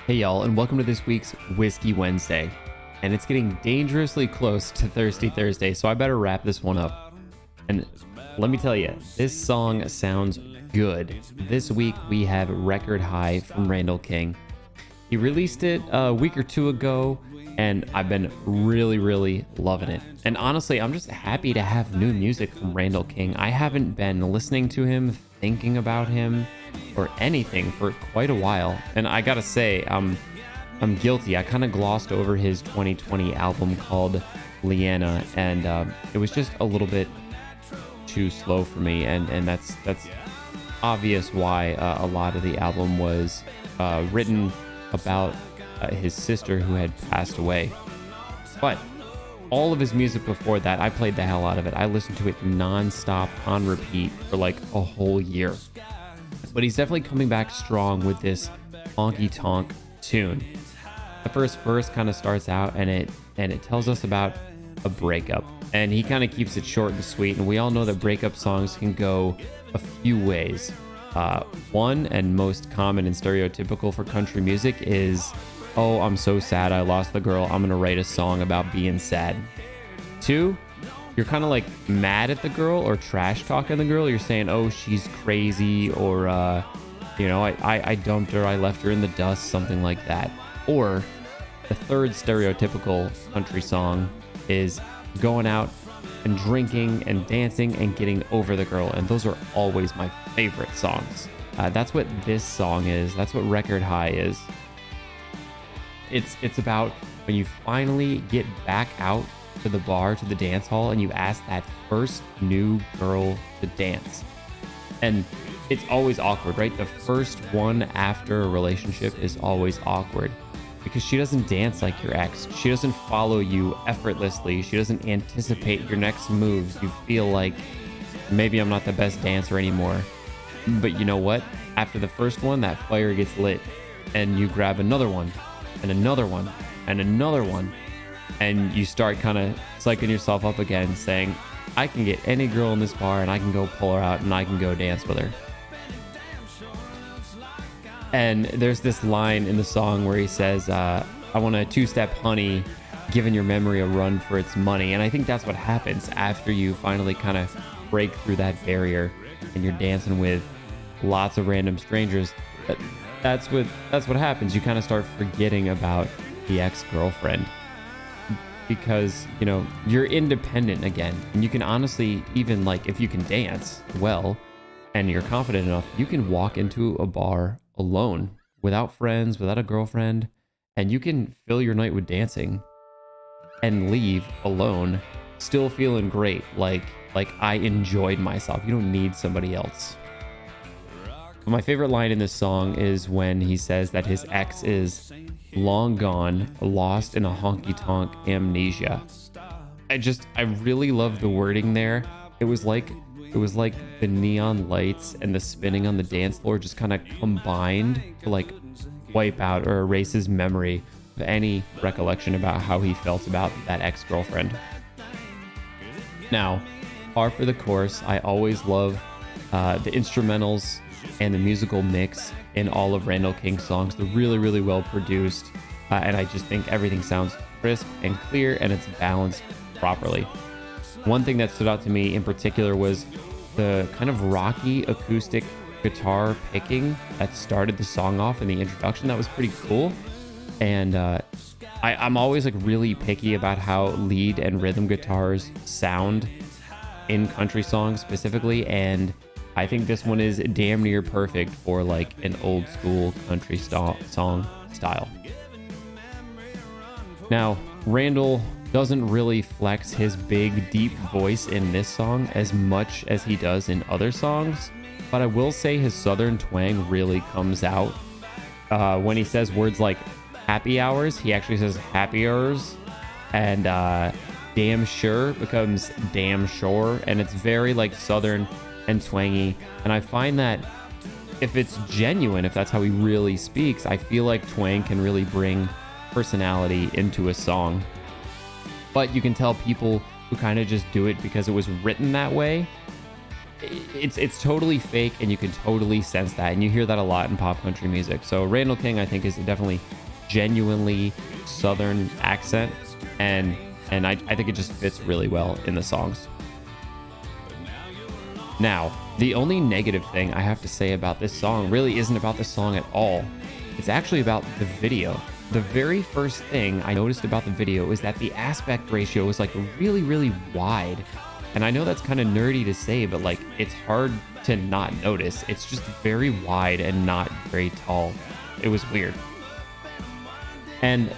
Hey y'all, and welcome to this week's Whiskey Wednesday. And it's getting dangerously close to Thirsty Thursday, so I better wrap this one up. And let me tell you, this song sounds good. This week we have Record High from Randall King. He released it a week or two ago, and I've been really loving it. And honestly, I'm just happy to have new music from Randall King. I haven't been listening to him, thinking about him, or anything for quite a while. And I gotta say, I'm guilty. I kind of glossed over his 2020 album called Leanna, and it was just a little bit too slow for me. And that's obvious why a lot of the album was written about his sister who had passed away. But all of his music before that, I played the hell out of it. I listened to it non-stop on repeat for like a whole year. But he's definitely coming back strong with this honky tonk tune. The first verse kind of starts out and it tells us about a breakup, and he kind of keeps it short and sweet. And we all know that breakup songs can go a few ways. One, and most common and stereotypical for country music, is, oh, I'm so sad I lost the girl, I'm gonna write a song about being sad. Two, you're kind of like mad at the girl or trash talking the girl. You're saying, oh, she's crazy, or I dumped her, I left her in the dust, something like that. Or the third stereotypical country song is going out and drinking and dancing and getting over the girl, and those are always my favorite songs. That's what this song is. That's what Record High is. It's about when you finally get back out to the bar, to the dance hall, and you ask that first new girl to dance. And it's always awkward, right? The first one after a relationship is always awkward because she doesn't dance like your ex. She doesn't follow you effortlessly. She doesn't anticipate your next moves. You feel like, maybe I'm not the best dancer anymore. But you know what? After the first one, that fire gets lit, and you grab another one and another one and another one, and you start kind of psyching yourself up again, saying, I can get any girl in this bar and I can go pull her out and I can go dance with her. And there's this line in the song where he says, I want a two-step honey, giving your memory a run for its money. And I think that's what happens after you finally kind of break through that barrier and you're dancing with lots of random strangers. That's what happens. You kind of start forgetting about the ex-girlfriend, because you're independent again, and you can honestly, even like if you can dance well and you're confident enough, you can walk into a bar alone without friends, without a girlfriend, and you can fill your night with dancing and leave alone still feeling great, like I enjoyed myself. You don't need somebody else. My favorite line in this song is when he says that his ex is long gone, lost in a honky-tonk amnesia. I really love the wording there. It was like the neon lights and the spinning on the dance floor just kind of combined to like wipe out or erase his memory of any recollection about how he felt about that ex-girlfriend. Now, par for the course, I always love the instrumentals and the musical mix in all of Randall King's songs. They're really well produced, and I just think everything sounds crisp and clear, and it's balanced properly. One thing that stood out to me in particular was the kind of rocky acoustic guitar picking that started the song off in the introduction. That was pretty cool. And I'm always like really picky about how lead and rhythm guitars sound in country songs specifically, and I think this one is damn near perfect for like an old school country song style. Now, Randall doesn't really flex his big, deep voice in this song as much as he does in other songs, but I will say his southern twang really comes out. When he says words like happy hours, he actually says happy hours, and damn sure becomes damn sure, and it's very like southern and twangy. And I find that if it's genuine, if that's how he really speaks, I feel like twang can really bring personality into a song. But you can tell people who kind of just do it because it was written that way, it's totally fake, and you can totally sense that, and you hear that a lot in pop country music. So Randall King, I think, is definitely genuinely Southern accent, and I think it just fits really well in the songs. Now, the only negative thing I have to say about this song really isn't about the song at all. It's actually about the video. The very first thing I noticed about the video is that the aspect ratio was like really, really wide. And I know that's kind of nerdy to say, but like it's hard to not notice. It's just very wide and not very tall. It was weird. And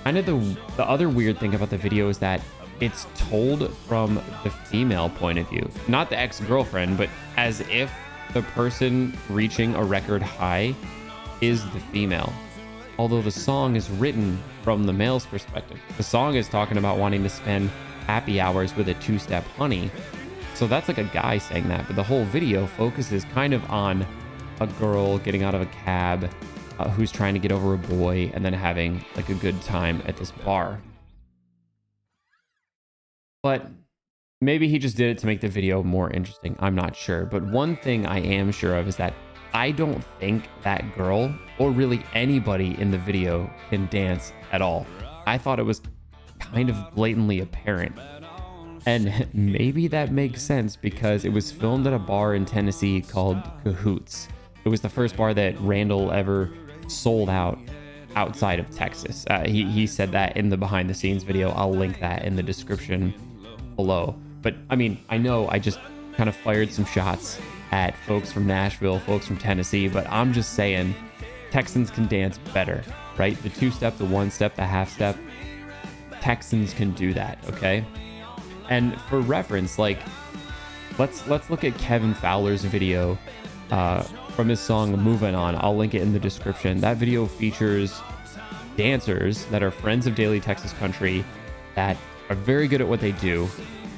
kind of the other weird thing about the video is that it's told from the female point of view, not the ex-girlfriend, but as if the person reaching a record high is the female. Although the song is written from the male's perspective. The song is talking about wanting to spend happy hours with a two-step honey. So that's like a guy saying that, but the whole video focuses kind of on a girl getting out of a cab who's trying to get over a boy and then having like a good time at this bar. But maybe he just did it to make the video more interesting. I'm not sure. But one thing I am sure of is that I don't think that girl or really anybody in the video can dance at all. I thought it was kind of blatantly apparent. And maybe that makes sense because it was filmed at a bar in Tennessee called Cahoots. It was the first bar that Randall ever sold out outside of Texas. He said that in the behind the scenes video. I'll link that in the description below. But I mean, I know I just kind of fired some shots at folks from Nashville, folks from Tennessee, but I'm just saying Texans can dance better, right? The two-step, the one-step, the half-step, Texans can do that, okay? And for reference, like, let's look at Kevin Fowler's video from his song Movin' On. I'll link it in the description. That video features dancers that are friends of Daily Texas Country that are very good at what they do.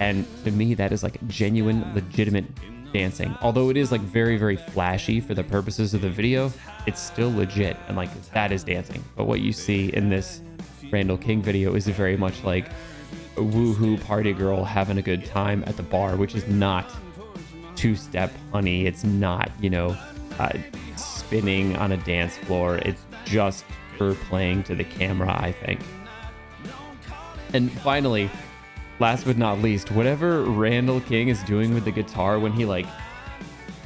And to me, that is like genuine, legitimate dancing. Although it is like very, very flashy for the purposes of the video, it's still legit. And like that is dancing. But what you see in this Randall King video is very much like a woohoo party girl having a good time at the bar, which is not two-step honey. It's not, you know, spinning on a dance floor. It's just her playing to the camera, I think. And finally, last but not least, whatever Randall King is doing with the guitar when he like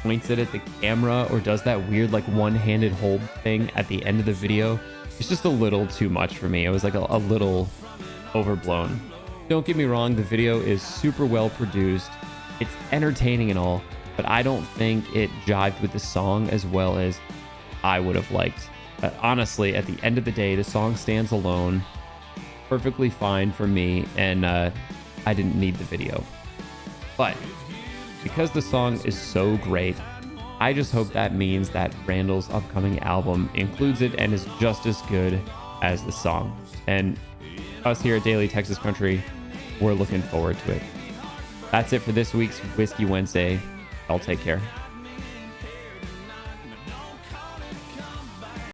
points it at the camera or does that weird like one-handed hold thing at the end of the video, it's just a little too much for me. It was like a little overblown. Don't get me wrong, the video is super well produced. It's entertaining and all, but I don't think it jived with the song as well as I would have liked. Honestly, at the end of the day, the song stands alone, perfectly fine for me, and I didn't need the video. But because the song is so great, I just hope that means that Randall's upcoming album includes it and is just as good as the song. And us here at Daily Texas Country, we're looking forward to it. That's it for this week's Whiskey Wednesday. I'll take care.